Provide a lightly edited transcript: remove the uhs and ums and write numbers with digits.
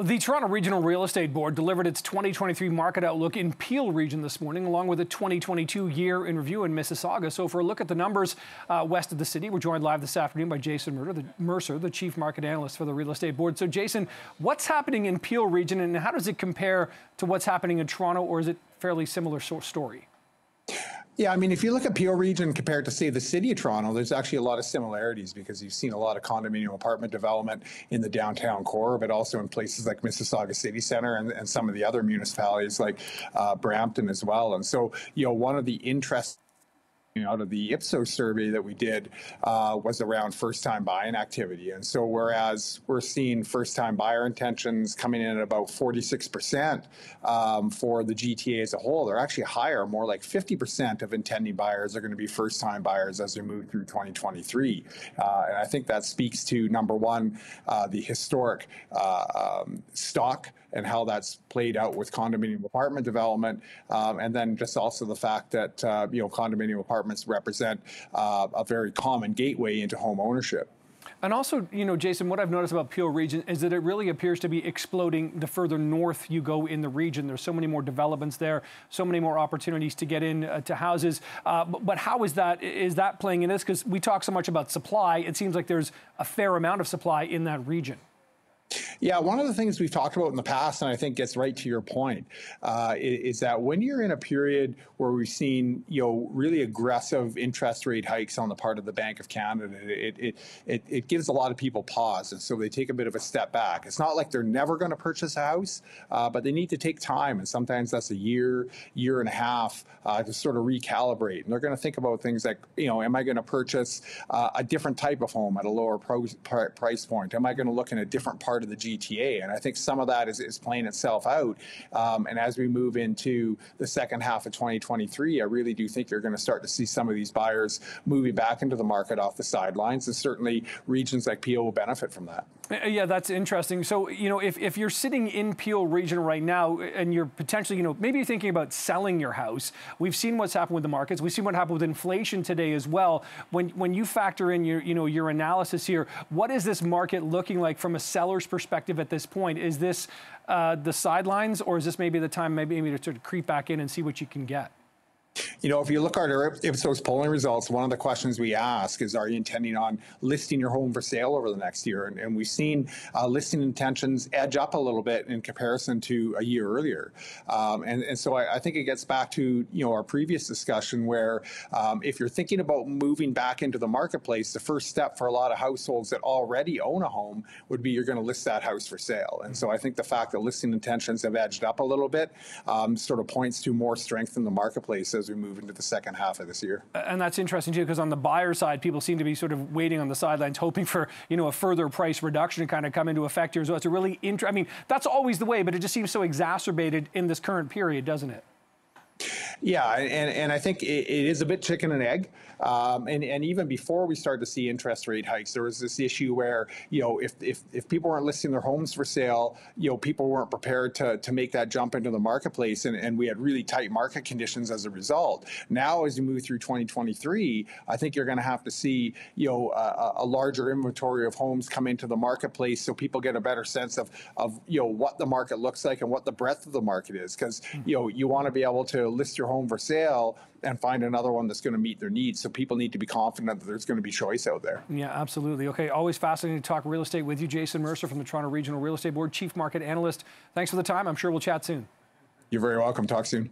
The Toronto Regional Real Estate Board delivered its 2023 market outlook in Peel region this morning, along with a 2022 year in review in Mississauga. So for a look at the numbers west of the city, we're joined live this afternoon by Jason Mercer, the Chief Market Analyst for the Real Estate Board. So Jason, what's happening in Peel region and how does it compare to what's happening in Toronto, or is it fairly similar story? Yeah, I mean, if you look at Peel region compared to, say, the city of Toronto, there's actually a lot of similarities because you've seen a lot of condominium apartment development in the downtown core, but also in places like Mississauga City Centre and some of the other municipalities like Brampton as well. And so, one of the interests out of the Ipsos survey that we did was around first-time buying activity. And so whereas we're seeing first-time buyer intentions coming in at about 46% for the GTA as a whole, they're actually higher, more like 50% of intending buyers are going to be first-time buyers as we move through 2023. And I think that speaks to, number one, the historic stock and how that's played out with condominium apartment development, and then just also the fact that condominium apartments represent a very common gateway into home ownership. And also, Jason, what I've noticed about Peel region is that it really appears to be exploding the further north you go in the region. There's so many more developments there, so many more opportunities to get in to houses. But how is that playing in this? Because we talk so much about supply. It seems like there's a fair amount of supply in that region. Yeah, one of the things we've talked about in the past, and I think gets right to your point, is that when you're in a period where we've seen, really aggressive interest rate hikes on the part of the Bank of Canada, it gives a lot of people pause, and so they take a bit of a step back. It's not like they're never going to purchase a house, but they need to take time, and sometimes that's a year and a half to sort of recalibrate. And they're going to think about things like, am I going to purchase a different type of home at a lower price point? Am I going to look in a different part of the GTA? And I think some of that is playing itself out. And as we move into the second half of 2023, I really do think you're going to start to see some of these buyers moving back into the market off the sidelines. And certainly regions like Peel will benefit from that. Yeah, that's interesting. So, if you're sitting in Peel region right now and you're potentially, maybe you're thinking about selling your house, we've seen what's happened with the markets. We've seen what happened with inflation today as well. When you factor in your analysis here, what is this market looking like from a seller's perspective at this point? Is this the sidelines, or is this maybe the time maybe to sort of creep back in and see what you can get? If you look at our Ipsos polling results, one of the questions we ask is, are you intending on listing your home for sale over the next year? And we've seen listing intentions edge up a little bit in comparison to a year earlier. And so I think it gets back to, our previous discussion where if you're thinking about moving back into the marketplace, the first step for a lot of households that already own a home would be you're going to list that house for sale. And so I think the fact that listing intentions have edged up a little bit sort of points to more strength in the marketplace as we move into the second half of this year. And that's interesting too, because on the buyer side, people seem to be sort of waiting on the sidelines, hoping for, a further price reduction to kind of come into effect here as well. It's a really I mean, that's always the way, but it just seems so exacerbated in this current period, doesn't it? Yeah, and I think it is a bit chicken and egg. And even before we started to see interest rate hikes, there was this issue where, if people weren't listing their homes for sale, people weren't prepared to make that jump into the marketplace, and we had really tight market conditions as a result. Now, as you move through 2023, I think you're going to have to see, a larger inventory of homes come into the marketplace so people get a better sense of what the market looks like and what the breadth of the market is. Because, you want to be able to list your home for sale and find another one that's going to meet their needs. So people need to be confident that there's going to be choice out there. Yeah, absolutely. Okay, always fascinating to talk real estate with you. Jason Mercer from the Toronto Regional Real Estate Board, Chief Market Analyst. Thanks for the time. I'm sure we'll chat soon. You're very welcome. Talk soon.